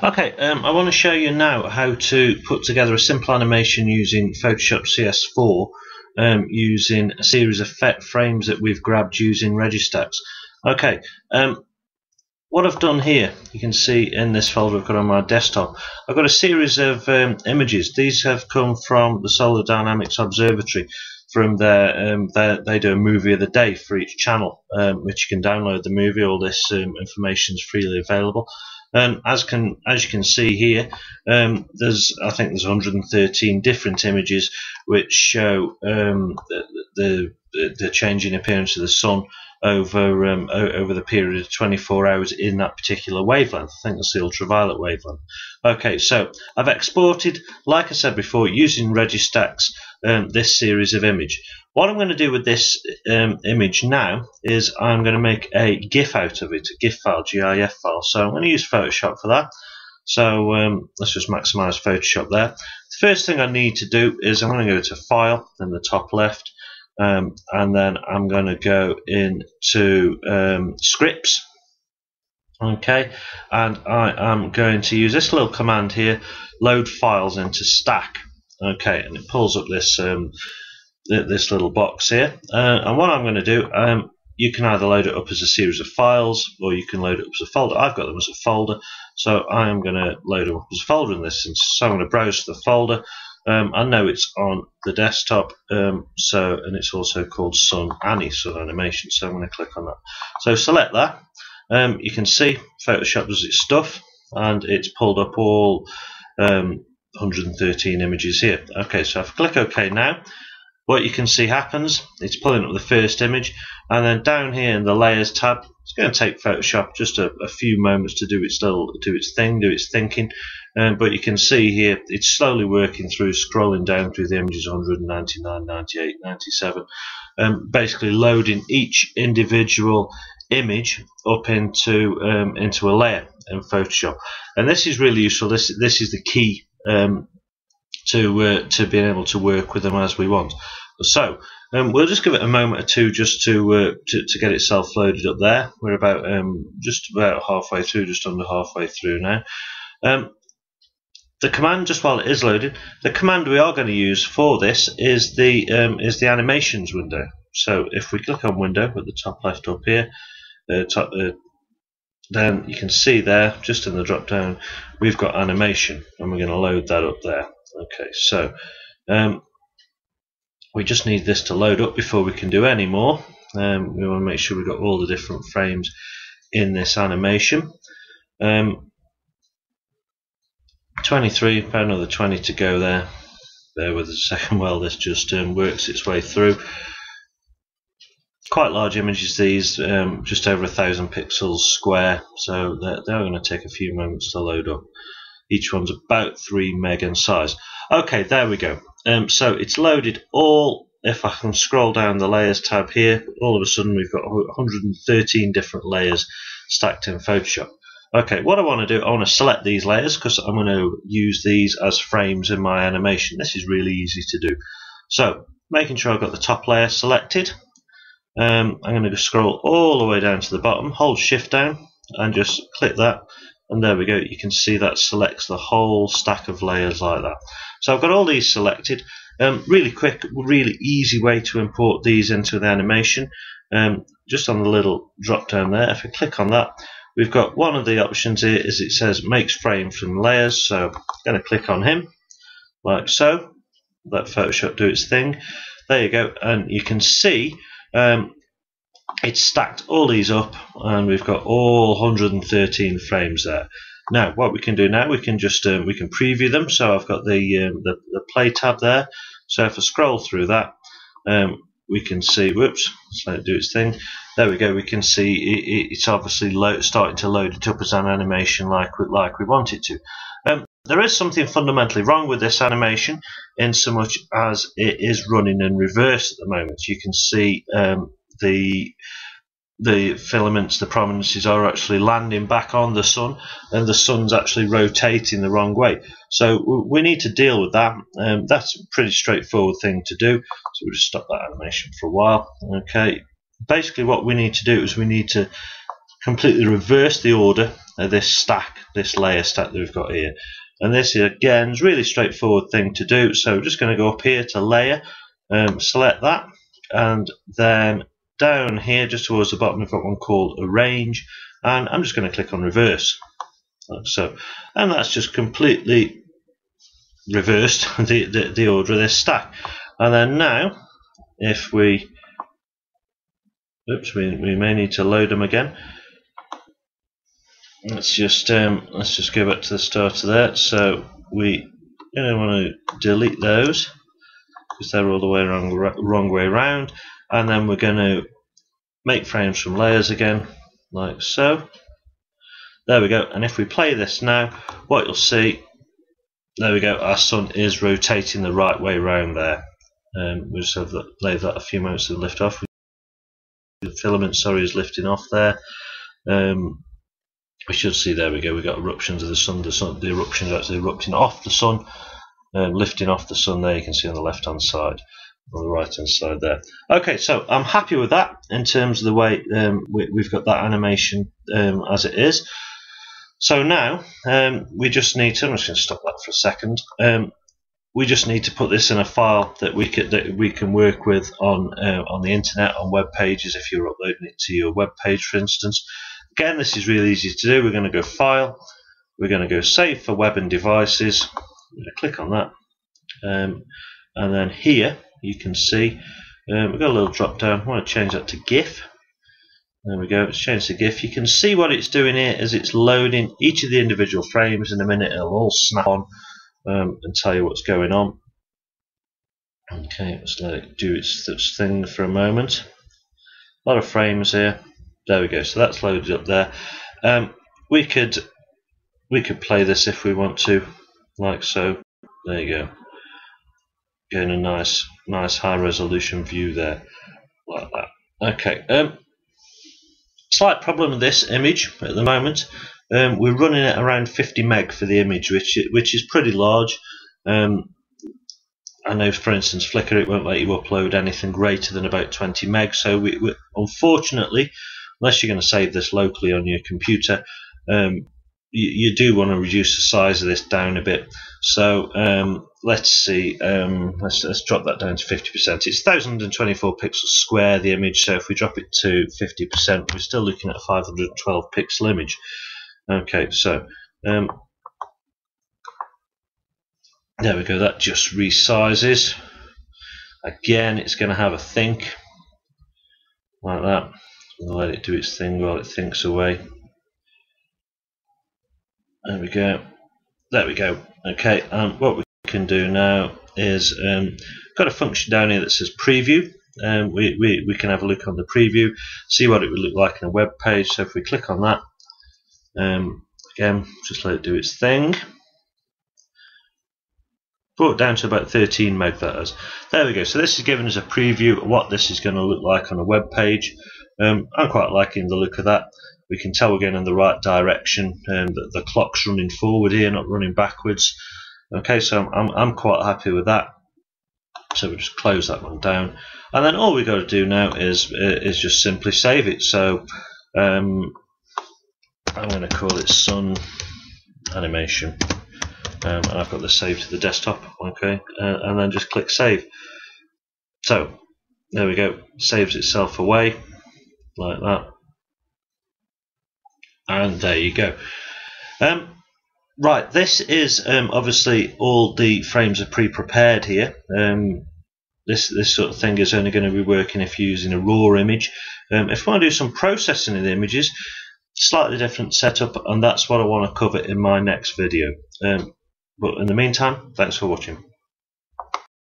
Okay, I want to show you now how to put together a simple animation using Photoshop CS4 using a series of frames that we've grabbed using Registacks. Okay, what I've done here, you can see in this folder I've got on my desktop, I've got a series of images. These have come from the Solar Dynamics Observatory. From they do a movie of the day for each channel, which you can download the movie. All this information is freely available. As you can see here, I think there's 113 different images which show the changing appearance of the sun over the period of 24 hours in that particular wavelength. I think that's the ultraviolet wavelength. Okay, so I've exported, like I said before, using Registacks, this series of image. What I'm going to do with this image now is I'm going to make a GIF out of it, a GIF file, GIF file. So I'm going to use Photoshop for that. So let's just maximize Photoshop there. The first thing I need to do is I'm going to go to File in the top left, and then I'm going to go into Scripts. Okay, and I am going to use this little command here, load files into stack. Okay, and it pulls up this this little box here, and what I'm going to do, you can either load it up as a series of files or you can load it up as a folder. I've got them as a folder, so I am going to load them up as a folder in this instance. So I'm going to browse to the folder. I know it's on the desktop, and it's also called Sun Animation, so I'm going to click on that. So select that. You can see Photoshop does its stuff, and it's pulled up all 113 images here. Okay, so if I click OK now, what you can see happens, it's pulling up the first image, and then down here in the Layers tab, it's going to take Photoshop just a few moments to do its thinking, but you can see here it's slowly working through, scrolling down through the images 199, 98, 97, basically loading each individual image up into a layer in Photoshop. And this is really useful. This is the key to being able to work with them as we want. So we'll just give it a moment or two just to get itself loaded up there. We're about just about halfway through, just under halfway through now. The command, just while it is loaded, the command we are going to use for this is the animations window. So if we click on window at the top left up here, then you can see there, just in the drop down, we've got animation, and we're going to load that up there. Okay, so we just need this to load up before we can do any more. We want to make sure we've got all the different frames in this animation. 23, about another 20 to go there. Bear with us a second while this just works its way through. Quite large images these, just over 1,000 pixels square, so they're going to take a few moments to load up. Each one's about 3 meg in size. Okay, there we go. So it's loaded all. If I can scroll down the Layers tab here, all of a sudden we've got 113 different layers stacked in Photoshop. Okay, what I want to do, I want to select these layers because I'm going to use these as frames in my animation. This is really easy to do. So, making sure I've got the top layer selected. I'm going to scroll all the way down to the bottom, hold shift down and just click that, and there we go. You can see that selects the whole stack of layers like that. So I've got all these selected. Really quick, really easy way to import these into the animation. Just on the little drop down there, if I click on that, we've got one of the options here is it says makes frame from layers, so I'm going to click on him like so, let Photoshop do its thing. There you go, and you can see it's stacked all these up, and we've got all 113 frames there. Now what we can do now, we can just we can preview them. So I've got the play tab there, so if I scroll through that, we can see, whoops, let's let it do its thing. There we go, we can see it's obviously starting to load it up as an animation like we want it to. There is something fundamentally wrong with this animation in so much as it is running in reverse at the moment. You can see the filaments, the prominences are actually landing back on the sun, and the sun's actually rotating the wrong way. So we need to deal with that. That's a pretty straightforward thing to do. So we'll just stop that animation for a while. Okay. Basically what we need to do is we need to completely reverse the order of this stack, this layer stack that we've got here. And this again is really straightforward thing to do. So we're just going to go up here to layer, select that, and then down here just towards the bottom we've got one called arrange, and I'm just going to click on reverse, like so, and that's just completely reversed the order of this stack. And then now if we we may need to load them again. Let's just go back to the start of that. So we want to delete those because they're all the way wrong way around, and then we're going to make frames from layers again, like so. There we go. And if we play this now, what you'll see, there we go, our sun is rotating the right way around there. We'll just have leave that a few moments to lift off. The filament, sorry, is lifting off there. We should see, there we go, we've got eruptions of the sun. The eruption is actually erupting off the sun, lifting off the sun there. You can see on the left hand side, on the right hand side there. Okay, so I'm happy with that in terms of the way we've got that animation as it is. So now we just need to, I'm just going to stop that for a second. We just need to put this in a file that we can work with on the internet, on web pages, if you're uploading it to your web page, for instance. Again, this is really easy to do. We're going to go File, we're going to go Save for Web and Devices. I'm going to click on that, and then here you can see we've got a little drop down. I want to change that to GIF. There we go, it's changed to GIF. You can see what it's doing here as it's loading each of the individual frames. In a minute it'll all snap on and tell you what's going on. Okay, let's let it do its thing for a moment. A lot of frames here. There we go, so that's loaded up there. We could play this if we want to, like so. There you go. Getting a nice high resolution view there, like that. Okay. Slight problem with this image at the moment. We're running at around 50 meg for the image, which is pretty large. I know, for instance, Flickr, it won't let you upload anything greater than about 20 meg. So we unfortunately, unless you're going to save this locally on your computer, you do want to reduce the size of this down a bit. So let's see, let's drop that down to 50%. It's 1024 pixels square, the image, so if we drop it to 50%, we're still looking at a 512 pixel image. Okay, so there we go, that just resizes. Again, it's going to have a think, like that. We'll let it do its thing while it thinks away. There we go. There we go. Okay, what we can do now is got a function down here that says preview. We can have a look on the preview, see what it would look like in a web page. So if we click on that, again, just let it do its thing. Brought down to about 13 meg, that is. There we go. So this is giving us a preview of what this is going to look like on a web page. I'm quite liking the look of that. We can tell we're going in the right direction, and the clock's running forward here, not running backwards. Okay, so I'm quite happy with that. So we'll just close that one down, and then all we've got to do now is just simply save it. So I'm going to call it Sun Animation, and I've got this saved to the desktop. Okay, and then just click Save. So there we go, saves itself away like that. And there you go. Right, this is obviously all the frames are pre-prepared here. This sort of thing is only going to be working if you're using a raw image. If I want to do some processing of the images, slightly different setup, and that's what I want to cover in my next video. But in the meantime, thanks for watching.